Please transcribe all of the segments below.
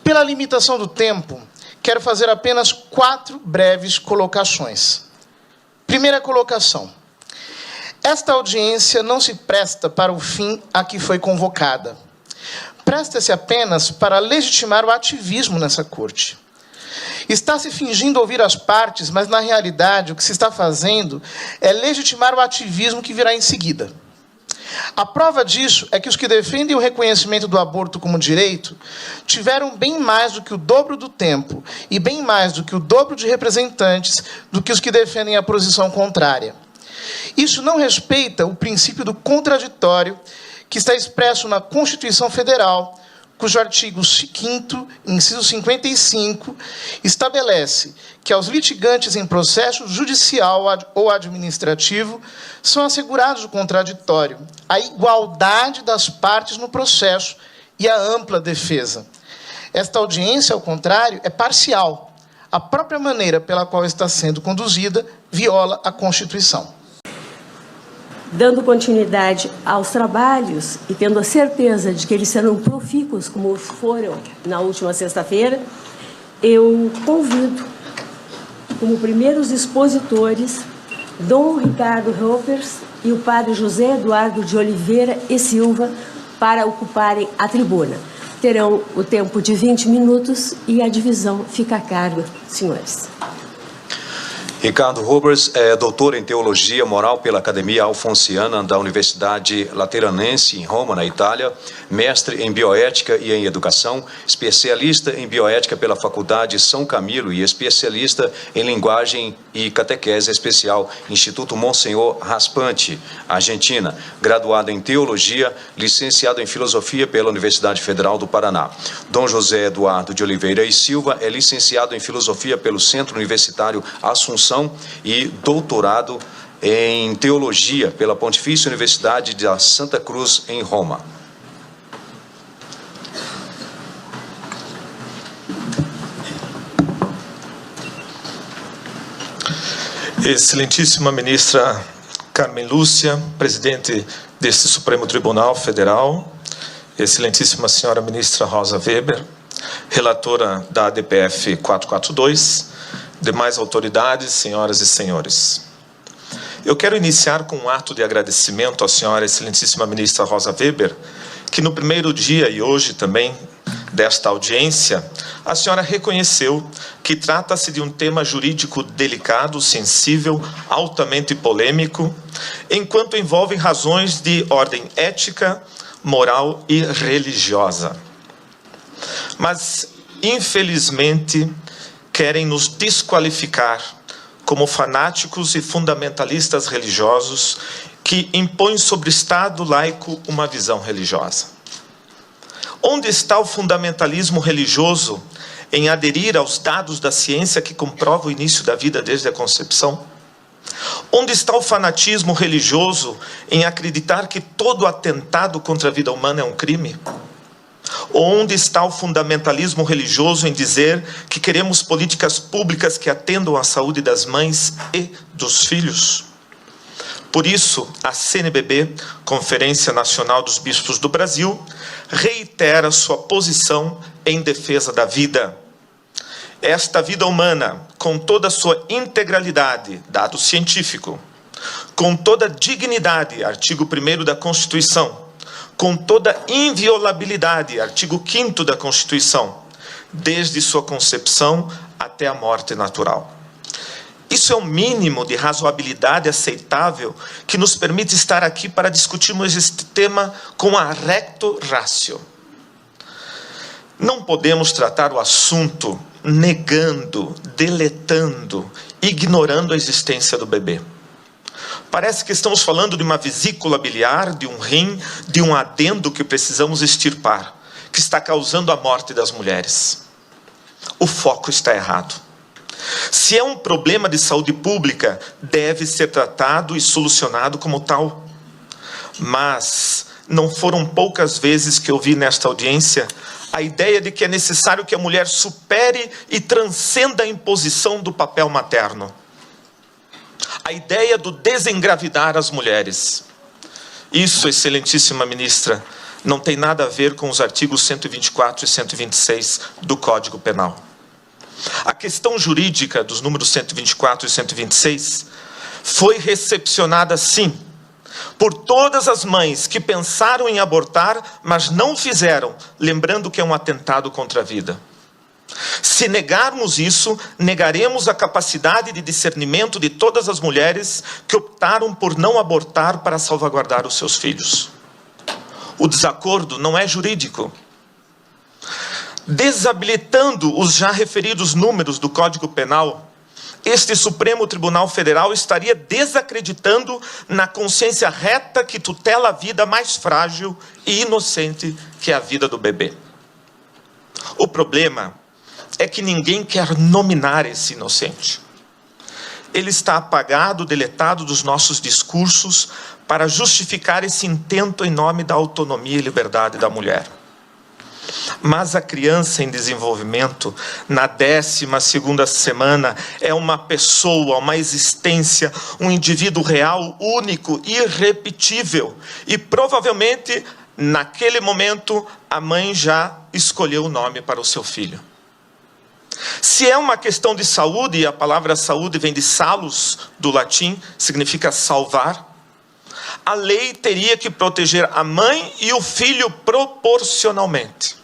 Pela limitação do tempo, quero fazer apenas 4 breves colocações. Primeira colocação. Esta audiência não se presta para o fim a que foi convocada. Presta-se apenas para legitimar o ativismo nessa corte. Está se fingindo ouvir as partes, mas, na realidade, o que se está fazendo é legitimar o ativismo que virá em seguida. A prova disso é que os que defendem o reconhecimento do aborto como direito tiveram bem mais do que o dobro do tempo e bem mais do que o dobro de representantes do que os que defendem a posição contrária. Isso não respeita o princípio do contraditório que está expresso na Constituição Federal, cujo artigo 5º, inciso 55, estabelece que aos litigantes em processo judicial ou administrativo são assegurados o contraditório, a igualdade das partes no processo e a ampla defesa. Esta audiência, ao contrário, é parcial. A própria maneira pela qual está sendo conduzida viola a Constituição. Dando continuidade aos trabalhos e tendo a certeza de que eles serão profícuos, como foram na última sexta-feira, eu convido, como primeiros expositores, Dom Ricardo Roppers e o padre José Eduardo de Oliveira e Silva para ocuparem a tribuna. Terão o tempo de 20 minutos e a divisão fica a cargo, senhores. Ricardo Roppers é doutor em Teologia Moral pela Academia Alfonsiana da Universidade Lateranense, em Roma, na Itália, mestre em Bioética e em Educação, especialista em Bioética pela Faculdade São Camilo e especialista em Linguagem e Catequese Especial, Instituto Monsenhor Raspante, Argentina, graduado em Teologia, licenciado em Filosofia pela Universidade Federal do Paraná. Dom José Eduardo de Oliveira e Silva é licenciado em Filosofia pelo Centro Universitário Assunção e doutorado em Teologia pela Pontifícia Universidade da Santa Cruz, em Roma. Excelentíssima ministra Carmen Lúcia, presidente deste Supremo Tribunal Federal, excelentíssima senhora ministra Rosa Weber, relatora da ADPF 442, demais autoridades, senhoras e senhores. Eu quero iniciar com um ato de agradecimento à senhora excelentíssima ministra Rosa Weber, que no primeiro dia e hoje também desta audiência, a senhora reconheceu que trata-se de um tema jurídico delicado, sensível, altamente polêmico, enquanto envolve razões de ordem ética, moral e religiosa. Mas, infelizmente, querem nos desqualificar como fanáticos e fundamentalistas religiosos que impõem sobre o Estado laico uma visão religiosa. Onde está o fundamentalismo religioso em aderir aos dados da ciência que comprova o início da vida desde a concepção? Onde está o fanatismo religioso em acreditar que todo atentado contra a vida humana é um crime? Onde está o fundamentalismo religioso em dizer que queremos políticas públicas que atendam à saúde das mães e dos filhos? Por isso, a CNBB, Conferência Nacional dos Bispos do Brasil, reitera sua posição em defesa da vida. Esta vida humana, com toda a sua integralidade, dado científico, com toda a dignidade, artigo 1º da Constituição, com toda inviolabilidade, artigo 5º da Constituição, desde sua concepção até a morte natural. Isso é o mínimo de razoabilidade aceitável que nos permite estar aqui para discutirmos este tema com a recto ratio. Não podemos tratar o assunto negando, deletando, ignorando a existência do bebê. Parece que estamos falando de uma vesícula biliar, de um rim, de um adendo que precisamos extirpar, que está causando a morte das mulheres. O foco está errado. Se é um problema de saúde pública, deve ser tratado e solucionado como tal. Mas não foram poucas vezes que eu vi nesta audiência a ideia de que é necessário que a mulher supere e transcenda a imposição do papel materno. A ideia do desengravidar as mulheres. Isso, excelentíssima ministra, não tem nada a ver com os artigos 124 e 126 do Código Penal. A questão jurídica dos números 124 e 126 foi recepcionada, sim, por todas as mães que pensaram em abortar, mas não fizeram, lembrando que é um atentado contra a vida. Se negarmos isso, negaremos a capacidade de discernimento de todas as mulheres que optaram por não abortar para salvaguardar os seus filhos. O desacordo não é jurídico. Desabilitando os já referidos números do Código Penal, este Supremo Tribunal Federal estaria desacreditando na consciência reta que tutela a vida mais frágil e inocente, que é a vida do bebê. O problema é que ninguém quer nominar esse inocente. Ele está apagado, deletado dos nossos discursos para justificar esse intento em nome da autonomia e liberdade da mulher. Mas a criança em desenvolvimento, na 12ª semana, é uma pessoa, uma existência, um indivíduo real, único, irrepetível. E provavelmente, naquele momento, a mãe já escolheu o nome para o seu filho. Se é uma questão de saúde, e a palavra saúde vem de salus, do latim, significa salvar, a lei teria que proteger a mãe e o filho proporcionalmente.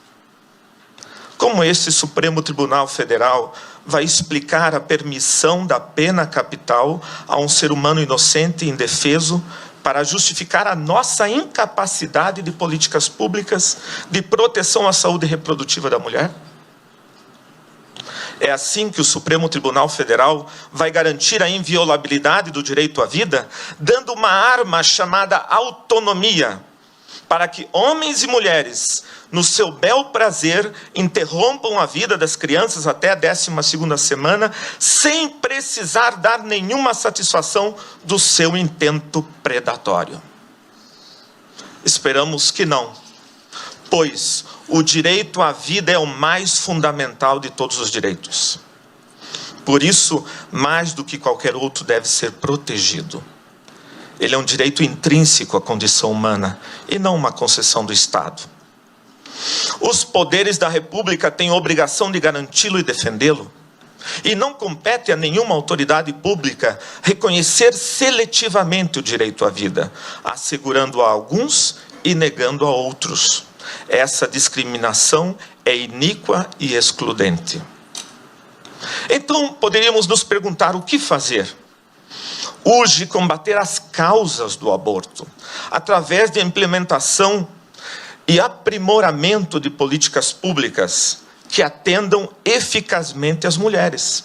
Como esse Supremo Tribunal Federal vai explicar a permissão da pena capital a um ser humano inocente e indefeso para justificar a nossa incapacidade de políticas públicas de proteção à saúde reprodutiva da mulher? É assim que o Supremo Tribunal Federal vai garantir a inviolabilidade do direito à vida, dando uma arma chamada autonomia, para que homens e mulheres, no seu bel prazer, interrompam a vida das crianças até a 12ª semana, sem precisar dar nenhuma satisfação do seu intento predatório. Esperamos que não, pois o direito à vida é o mais fundamental de todos os direitos. Por isso, mais do que qualquer outro, deve ser protegido. Ele é um direito intrínseco à condição humana e não uma concessão do Estado. Os poderes da República têm a obrigação de garanti-lo e defendê-lo. E não compete a nenhuma autoridade pública reconhecer seletivamente o direito à vida, assegurando a alguns e negando a outros. Essa discriminação é iníqua e excludente. Então, poderíamos nos perguntar o que fazer? Urge combater as causas do aborto, através da implementação e aprimoramento de políticas públicas que atendam eficazmente as mulheres,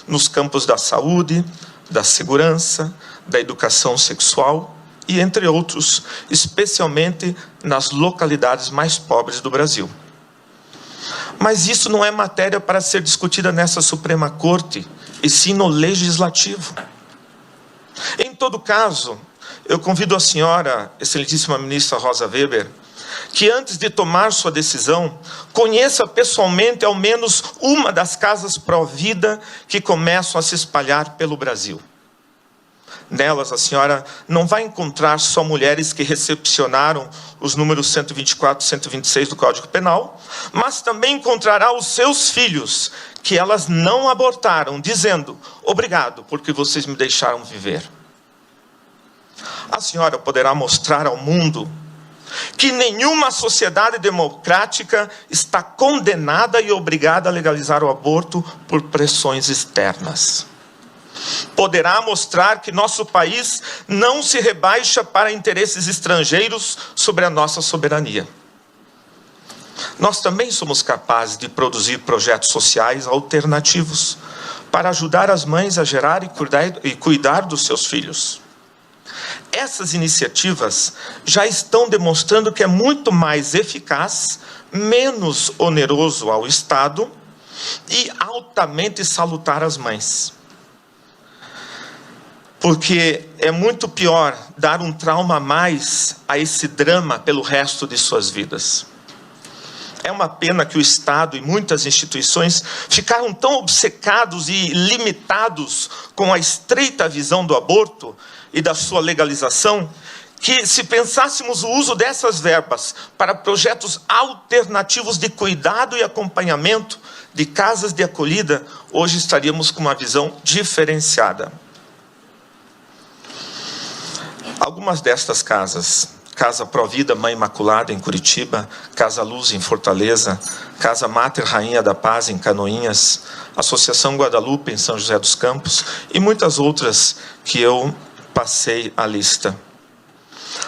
nos campos da saúde, da segurança, da educação sexual, e entre outros, especialmente nas localidades mais pobres do Brasil. Mas isso não é matéria para ser discutida nessa Suprema Corte, e sim no Legislativo. Em todo caso, eu convido a senhora, excelentíssima ministra Rosa Weber, que antes de tomar sua decisão, conheça pessoalmente ao menos uma das casas pró-vida que começam a se espalhar pelo Brasil. Nelas, a senhora não vai encontrar só mulheres que recepcionaram os números 124 e 126 do Código Penal, mas também encontrará os seus filhos, que elas não abortaram, dizendo: obrigado, porque vocês me deixaram viver. A senhora poderá mostrar ao mundo que nenhuma sociedade democrática está condenada e obrigada a legalizar o aborto por pressões externas. Poderá mostrar que nosso país não se rebaixa para interesses estrangeiros sobre a nossa soberania. Nós também somos capazes de produzir projetos sociais alternativos para ajudar as mães a gerar e cuidar dos seus filhos. Essas iniciativas já estão demonstrando que é muito mais eficaz, menos oneroso ao Estado e altamente salutar às mães. Porque é muito pior dar um trauma a mais a esse drama pelo resto de suas vidas. É uma pena que o Estado e muitas instituições ficaram tão obcecados e limitados com a estreita visão do aborto e da sua legalização, que, se pensássemos o uso dessas verbas para projetos alternativos de cuidado e acompanhamento de casas de acolhida, hoje estaríamos com uma visão diferenciada. Algumas destas casas, Casa Provida Mãe Imaculada em Curitiba, Casa Luz em Fortaleza, Casa Mater Rainha da Paz em Canoinhas, Associação Guadalupe em São José dos Campos e muitas outras que eu passei a lista.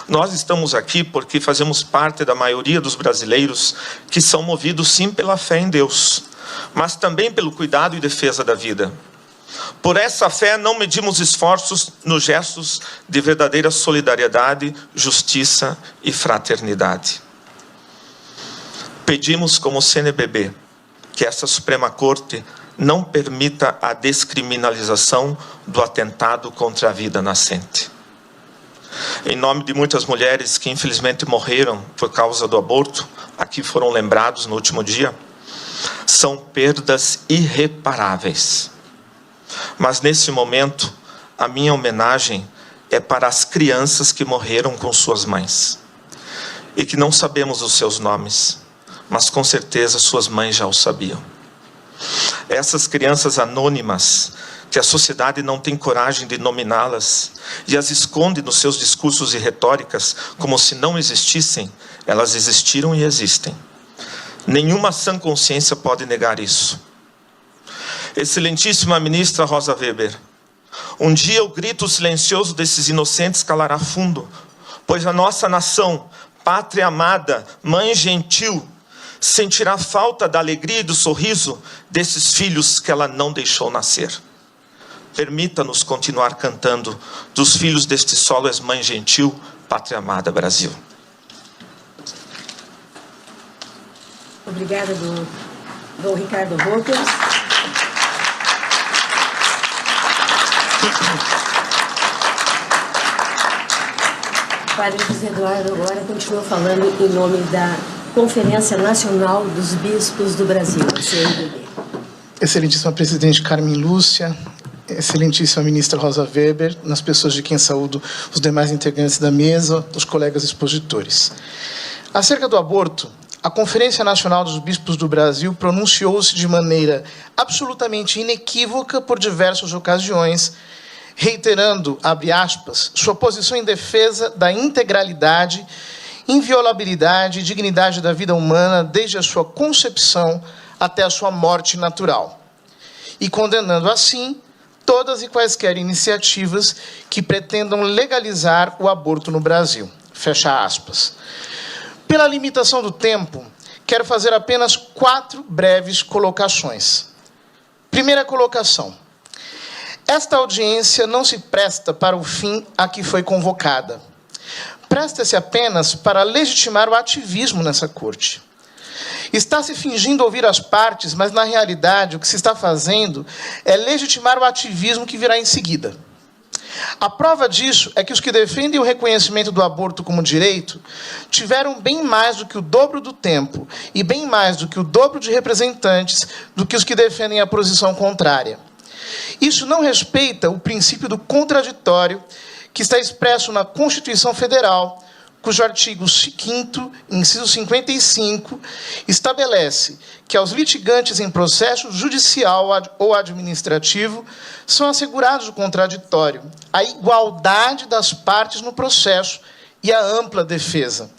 Nós estamos aqui porque fazemos parte da maioria dos brasileiros que são movidos sim pela fé em Deus, mas também pelo cuidado e defesa da vida. Por essa fé não medimos esforços nos gestos de verdadeira solidariedade, justiça e fraternidade. Pedimos como CNBB que essa Suprema Corte não permita a descriminalização do atentado contra a vida nascente. Em nome de muitas mulheres que infelizmente morreram por causa do aborto, aqui foram lembrados no último dia, são perdas irreparáveis. Mas nesse momento, a minha homenagem é para as crianças que morreram com suas mães. E que não sabemos os seus nomes, mas com certeza suas mães já o sabiam. Essas crianças anônimas, que a sociedade não tem coragem de nominá-las, e as esconde nos seus discursos e retóricas, como se não existissem, elas existiram e existem. Nenhuma sã consciência pode negar isso. Excelentíssima ministra Rosa Weber, um dia o grito silencioso desses inocentes calará fundo, pois a nossa nação, pátria amada, mãe gentil, sentirá falta da alegria e do sorriso desses filhos que ela não deixou nascer. Permita-nos continuar cantando dos filhos deste solo és mãe gentil, pátria amada Brasil. Obrigada, Dom Ricardo Robles. O Padre José Eduardo agora continua falando em nome da Conferência Nacional dos Bispos do Brasil, CNBB. Excelentíssima Presidente Carmen Lúcia, excelentíssima Ministra Rosa Weber, nas pessoas de quem saúdo os demais integrantes da mesa, os colegas expositores. Acerca do aborto, a Conferência Nacional dos Bispos do Brasil pronunciou-se de maneira absolutamente inequívoca por diversas ocasiões, reiterando, abre aspas, sua posição em defesa da integralidade, inviolabilidade e dignidade da vida humana desde a sua concepção até a sua morte natural, e condenando, assim, todas e quaisquer iniciativas que pretendam legalizar o aborto no Brasil. Fecha aspas. Pela limitação do tempo, quero fazer apenas 4 breves colocações. Primeira colocação. Esta audiência não se presta para o fim a que foi convocada. Presta-se apenas para legitimar o ativismo nessa corte. Está se fingindo ouvir as partes, mas, na realidade, o que se está fazendo é legitimar o ativismo que virá em seguida. A prova disso é que os que defendem o reconhecimento do aborto como direito tiveram bem mais do que o dobro do tempo e bem mais do que o dobro de representantes do que os que defendem a posição contrária. Isso não respeita o princípio do contraditório que está expresso na Constituição Federal, cujo artigo 5º, inciso 55, estabelece que aos litigantes em processo judicial ou administrativo são assegurados o contraditório, a igualdade das partes no processo e a ampla defesa.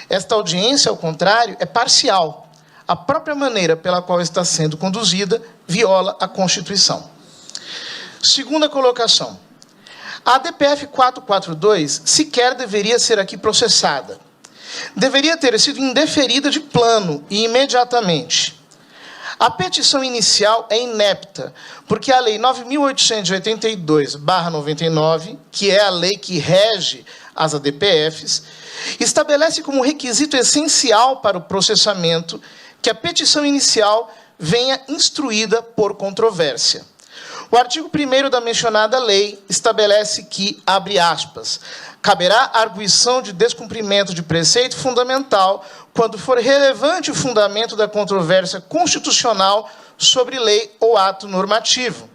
Esta audiência, ao contrário, é parcial. A própria maneira pela qual está sendo conduzida viola a Constituição. Segunda colocação. A ADPF 442 sequer deveria ser aqui processada. Deveria ter sido indeferida de plano e imediatamente. A petição inicial é inepta, porque a Lei 9.882/99, que é a lei que rege as ADPFs, estabelece como requisito essencial para o processamento que a petição inicial venha instruída por controvérsia. O artigo 1º da mencionada lei estabelece que, abre aspas, caberá arguição de descumprimento de preceito fundamental quando for relevante o fundamento da controvérsia constitucional sobre lei ou ato normativo.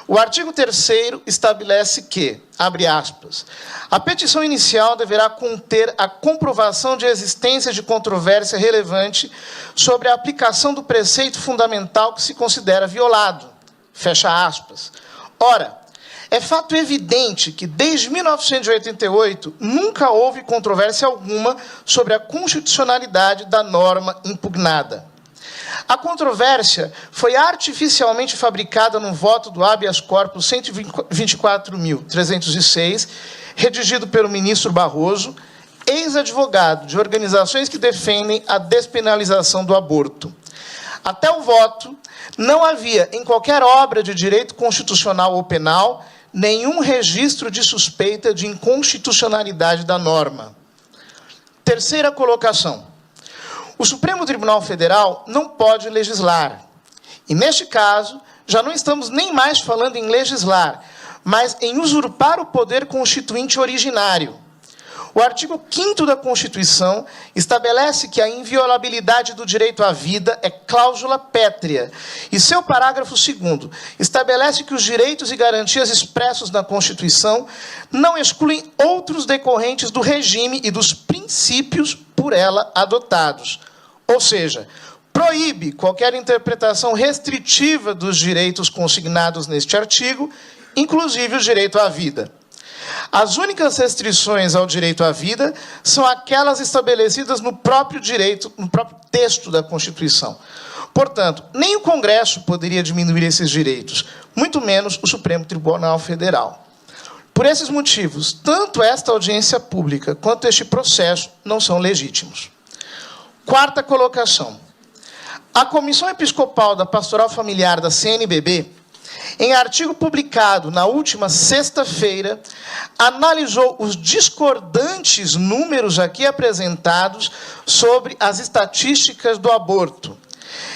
O artigo 3º estabelece que, abre aspas, a petição inicial deverá conter a comprovação de existência de controvérsia relevante sobre a aplicação do preceito fundamental que se considera violado, fecha aspas. Ora, é fato evidente que, desde 1988, nunca houve controvérsia alguma sobre a constitucionalidade da norma impugnada. A controvérsia foi artificialmente fabricada no voto do habeas corpus 124.306, redigido pelo ministro Barroso, ex-advogado de organizações que defendem a despenalização do aborto. Até o voto, não havia, em qualquer obra de direito constitucional ou penal, nenhum registro de suspeita de inconstitucionalidade da norma. Terceira colocação. O Supremo Tribunal Federal não pode legislar. E, neste caso, já não estamos nem mais falando em legislar, mas em usurpar o poder constituinte originário. O artigo 5º da Constituição estabelece que a inviolabilidade do direito à vida é cláusula pétrea, e seu parágrafo 2º estabelece que os direitos e garantias expressos na Constituição não excluem outros decorrentes do regime e dos princípios por ela adotados. Ou seja, proíbe qualquer interpretação restritiva dos direitos consignados neste artigo, inclusive o direito à vida. As únicas restrições ao direito à vida são aquelas estabelecidas no próprio direito, no próprio texto da Constituição. Portanto, nem o Congresso poderia diminuir esses direitos, muito menos o Supremo Tribunal Federal. Por esses motivos, tanto esta audiência pública quanto este processo não são legítimos. Quarta colocação. A Comissão Episcopal da Pastoral Familiar da CNBB, em artigo publicado na última sexta-feira, analisou os discordantes números aqui apresentados sobre as estatísticas do aborto.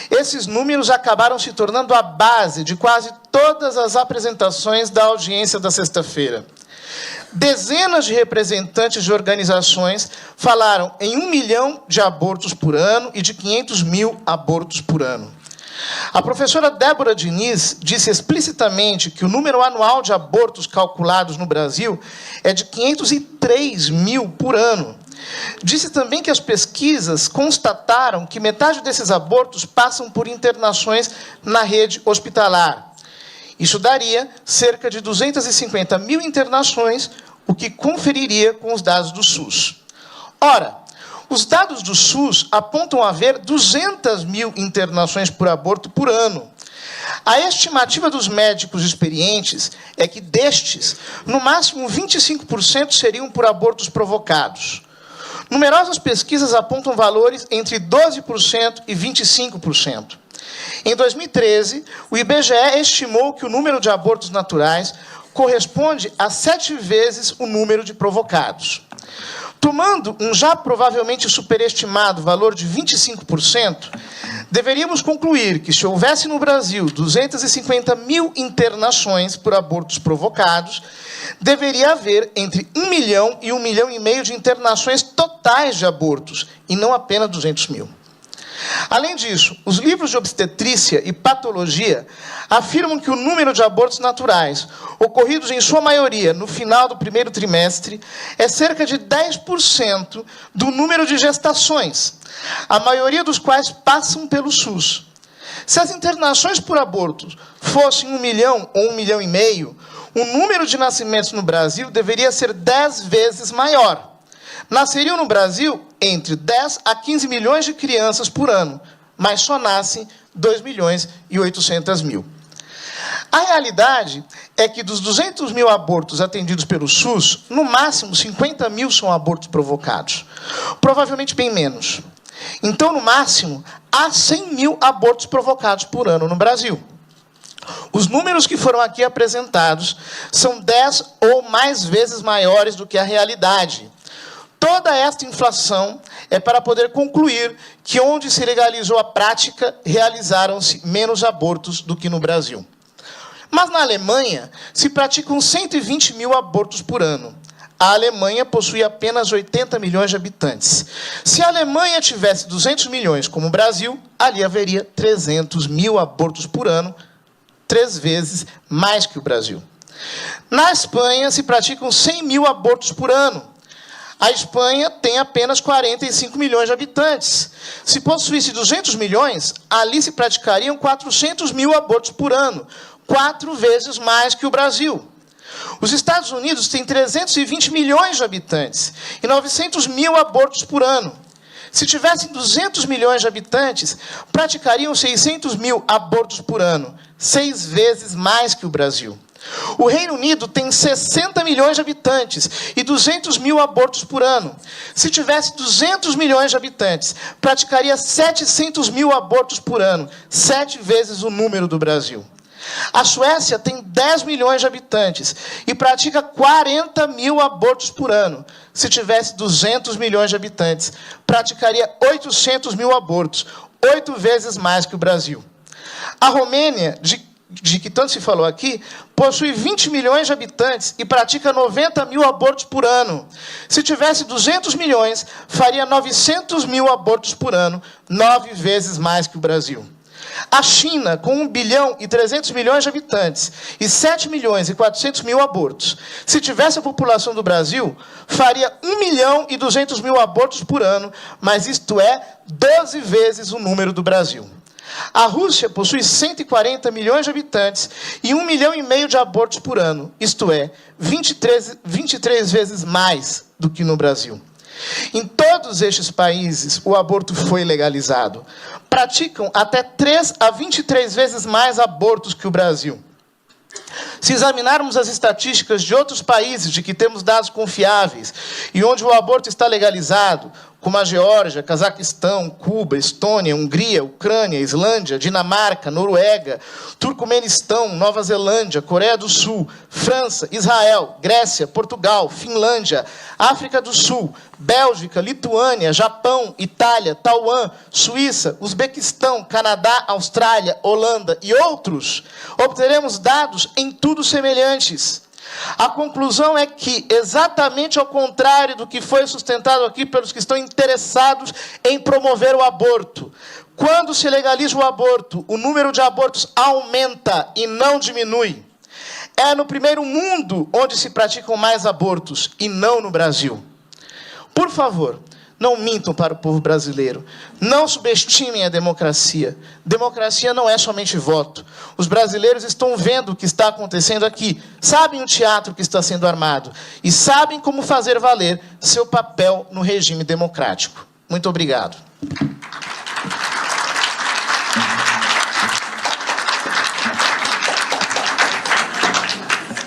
Esses números acabaram se tornando a base de quase todas as apresentações da audiência da sexta-feira. Dezenas de representantes de organizações falaram em 1 milhão de abortos por ano e de 500 mil abortos por ano. A professora Débora Diniz disse explicitamente que o número anual de abortos calculados no Brasil é de 503 mil por ano. Disse também que as pesquisas constataram que metade desses abortos passam por internações na rede hospitalar. Isso daria cerca de 250 mil internações, o que conferiria com os dados do SUS. Ora, os dados do SUS apontam haver 200 mil internações por aborto por ano. A estimativa dos médicos experientes é que destes, no máximo 25% seriam por abortos provocados. Numerosas pesquisas apontam valores entre 12% e 25%. Em 2013, o IBGE estimou que o número de abortos naturais corresponde a 7 vezes o número de provocados. Tomando um já provavelmente superestimado valor de 25%, deveríamos concluir que, se houvesse no Brasil 250 mil internações por abortos provocados, deveria haver entre 1 milhão e 1,5 milhão de internações totais de abortos, e não apenas 200 mil. Além disso, os livros de obstetrícia e patologia afirmam que o número de abortos naturais, ocorridos em sua maioria no final do primeiro trimestre, é cerca de 10% do número de gestações, a maioria dos quais passam pelo SUS. Se as internações por abortos fossem 1 milhão ou 1,5 milhão, o número de nascimentos no Brasil deveria ser 10 vezes maior. Nasceriam no Brasil entre 10 a 15 milhões de crianças por ano, mas só nascem 2 milhões e 800 mil. A realidade é que dos 200 mil abortos atendidos pelo SUS, no máximo 50 mil são abortos provocados. Provavelmente bem menos. Então, no máximo, há 100 mil abortos provocados por ano no Brasil. Os números que foram aqui apresentados são 10 ou mais vezes maiores do que a realidade. Toda esta inflação é para poder concluir que, onde se legalizou a prática, realizaram-se menos abortos do que no Brasil. Mas na Alemanha, se praticam 120 mil abortos por ano. A Alemanha possui apenas 80 milhões de habitantes. Se a Alemanha tivesse 200 milhões, como o Brasil, ali haveria 300 mil abortos por ano, 3 vezes mais que o Brasil. Na Espanha, se praticam 100 mil abortos por ano. A Espanha tem apenas 45 milhões de habitantes. Se possuísse 200 milhões, ali se praticariam 400 mil abortos por ano, 4 vezes mais que o Brasil. Os Estados Unidos têm 320 milhões de habitantes e 900 mil abortos por ano. Se tivessem 200 milhões de habitantes, praticariam 600 mil abortos por ano, 6 vezes mais que o Brasil. O Reino Unido tem 60 milhões de habitantes e 200 mil abortos por ano. Se tivesse 200 milhões de habitantes, praticaria 700 mil abortos por ano, 7 vezes o número do Brasil. A Suécia tem 10 milhões de habitantes e pratica 40 mil abortos por ano. Se tivesse 200 milhões de habitantes, praticaria 800 mil abortos, 8 vezes mais que o Brasil. A Romênia, de que tanto se falou aqui, possui 20 milhões de habitantes e pratica 90 mil abortos por ano. Se tivesse 200 milhões, faria 900 mil abortos por ano, 9 vezes mais que o Brasil. A China, com 1 bilhão e 300 milhões de habitantes e 7 milhões e 400 mil abortos, se tivesse a população do Brasil, faria 1 milhão e 200 mil abortos por ano, mas isto é 12 vezes o número do Brasil. A Rússia possui 140 milhões de habitantes e 1 milhão e meio de abortos por ano, isto é, 23 vezes mais do que no Brasil. Em todos estes países, o aborto foi legalizado. Praticam até 3 a 23 vezes mais abortos que o Brasil. Se examinarmos as estatísticas de outros países de que temos dados confiáveis e onde o aborto está legalizado, como a Geórgia, Cazaquistão, Cuba, Estônia, Hungria, Ucrânia, Islândia, Dinamarca, Noruega, Turcomenistão, Nova Zelândia, Coreia do Sul, França, Israel, Grécia, Portugal, Finlândia, África do Sul, Bélgica, Lituânia, Japão, Itália, Taiwan, Suíça, Uzbequistão, Canadá, Austrália, Holanda e outros, obteremos dados em tudo semelhantes. A conclusão é que, exatamente ao contrário do que foi sustentado aqui pelos que estão interessados em promover o aborto, quando se legaliza o aborto, o número de abortos aumenta e não diminui. É no primeiro mundo onde se praticam mais abortos e não no Brasil. Por favor, não mintam para o povo brasileiro. Não subestimem a democracia. Democracia não é somente voto. Os brasileiros estão vendo o que está acontecendo aqui. Sabem o teatro que está sendo armado. E sabem como fazer valer seu papel no regime democrático. Muito obrigado.